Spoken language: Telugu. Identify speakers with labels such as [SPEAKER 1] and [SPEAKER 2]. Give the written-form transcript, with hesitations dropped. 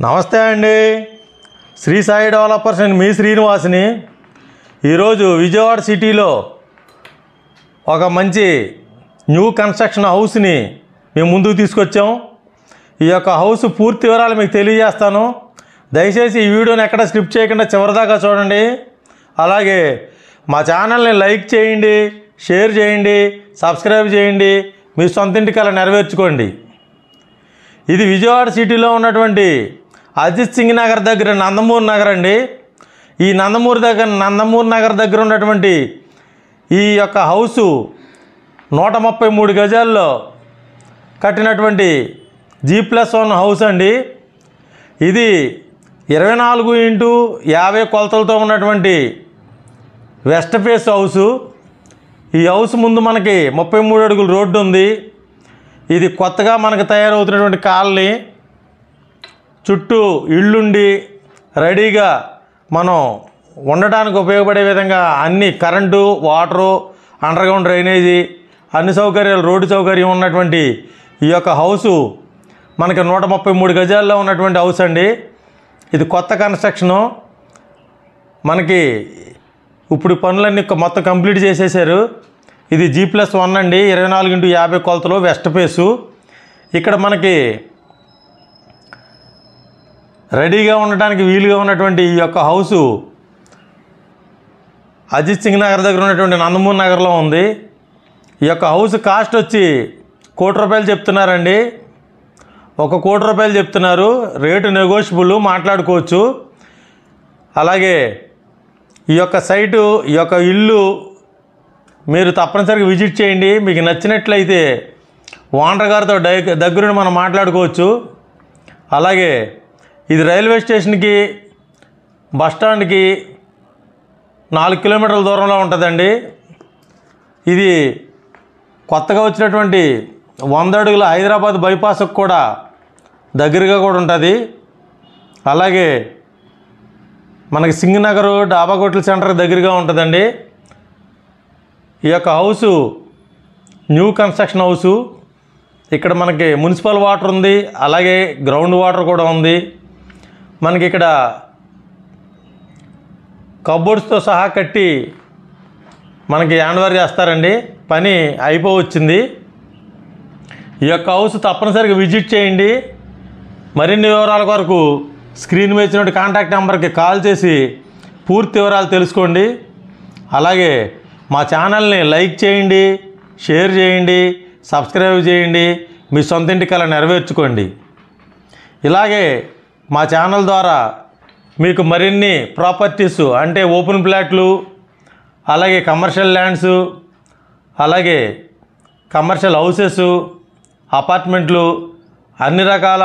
[SPEAKER 1] నమస్తే అండి. శ్రీ సాయి డెవలపర్స్ అండ్ మీ శ్రీనివాస్ని. ఈరోజు విజయవాడ సిటీలో ఒక మంచి న్యూ కన్స్ట్రక్షన్ హౌస్ని మేము ముందుకు తీసుకొచ్చాం. ఈ యొక్క హౌస్ పూర్తి వివరాలు మీకు తెలియజేస్తాను. దయచేసి ఈ వీడియోని ఎక్కడ స్కిప్ చేయకుండా చివరిదాకా చూడండి. అలాగే మా ఛానల్ని లైక్ చేయండి, షేర్ చేయండి, సబ్స్క్రైబ్ చేయండి. మీ సొంతింటి కల నెరవేర్చుకోండి. ఇది విజయవాడ సిటీలో ఉన్నటువంటి అజిత్ సింగ్ నగర్ దగ్గర నందమూరి నగర్ అండి. ఈ నందమూరి నగర్ దగ్గర ఉన్నటువంటి ఈ యొక్క హౌసు 133 గజాల్లో కట్టినటువంటి G+1 హౌస్ అండి. ఇది 24x50 కొలతలతో ఉన్నటువంటి వెస్ట్ ఫేస్ హౌసు. ఈ హౌస్ ముందు మనకి 33 అడుగుల రోడ్డు ఉంది. ఇది కొత్తగా మనకు తయారవుతున్నటువంటి కాలనీ. చుట్టూ ఇళ్ళుండి రెడీగా మనం ఉండటానికి ఉపయోగపడే విధంగా అన్ని కరెంటు, వాటరు, అండర్గ్రౌండ్ డ్రైనేజీ అన్ని సౌకర్యాలు, రోడ్డు సౌకర్యం ఉన్నటువంటి ఈ యొక్క హౌసు మనకి 133 గజాల్లో ఉన్నటువంటి హౌస్ అండి. ఇది కొత్త కన్స్ట్రక్షను. మనకి ఇప్పుడు పనులన్నీ మొత్తం కంప్లీట్ చేసేసారు. ఇది G+1 అండి. 24x50 కొలతలు వెస్ట్ ఫేసు. ఇక్కడ మనకి రెడీగా ఉండటానికి వీలుగా ఉన్నటువంటి ఈ యొక్క హౌసు అజిత్ సింగ్ నగర్ దగ్గర ఉన్నటువంటి నందమూరి నగర్లో ఉంది. ఈ యొక్క హౌస్ కాస్ట్ వచ్చి ₹1 కోటి చెప్తున్నారండి. ₹1 కోటి చెప్తున్నారు. రేటు నెగోషియబుల్, మాట్లాడుకోవచ్చు. అలాగే ఈ యొక్క సైటు, ఈ యొక్క ఇల్లు మీరు తప్పనిసరిగా విజిట్ చేయండి. మీకు నచ్చినట్లయితే ఓనర్ గారితో దగ్గరుండి మనం మాట్లాడుకోవచ్చు. అలాగే ఇది రైల్వే స్టేషన్కి, బస్టాండ్కి 4 కిలోమీటర్ల దూరంలో ఉంటుందండి. ఇది కొత్తగా వచ్చినటువంటి 100 అడుగుల హైదరాబాద్ బైపాస్కి కూడా దగ్గరగా కూడా ఉంటుంది. అలాగే మనకి సింగ్ నగర్ డాబా కొట్ల సెంటర్కి దగ్గరగా ఉంటుందండి. ఈ యొక్క హౌసు న్యూ కన్స్ట్రక్షన్ హౌసు. ఇక్కడ మనకి మున్సిపల్ వాటర్ ఉంది, అలాగే గ్రౌండ్ వాటర్ కూడా ఉంది. మనకి ఇక్కడ కబోర్డ్స్తో సహా కట్టి మనకి హ్యాండ్ ఓవర్ చేస్తారండి. పని అయిపోవచ్చింది. ఈ యొక్క హౌస్ తప్పనిసరిగా విజిట్ చేయండి. మరిన్ని వివరాల కొరకు స్క్రీన్ మీద ఇచ్చినటువంటి కాంటాక్ట్ నెంబర్కి కాల్ చేసి పూర్తి వివరాలు తెలుసుకోండి. అలాగే మా ఛానల్ని లైక్ చేయండి, షేర్ చేయండి, సబ్స్క్రైబ్ చేయండి. మీ సొంతింటి కల నెరవేర్చుకోండి. ఇలాగే మా ఛానల్ ద్వారా మీకు మరిన్ని ప్రాపర్టీస్ అంటే ఓపెన్ ప్లాట్లు, అలాగే కమర్షియల్ ల్యాండ్స్, అలాగే కమర్షియల్ హౌసెస్, అపార్ట్మెంట్లు, అన్ని రకాల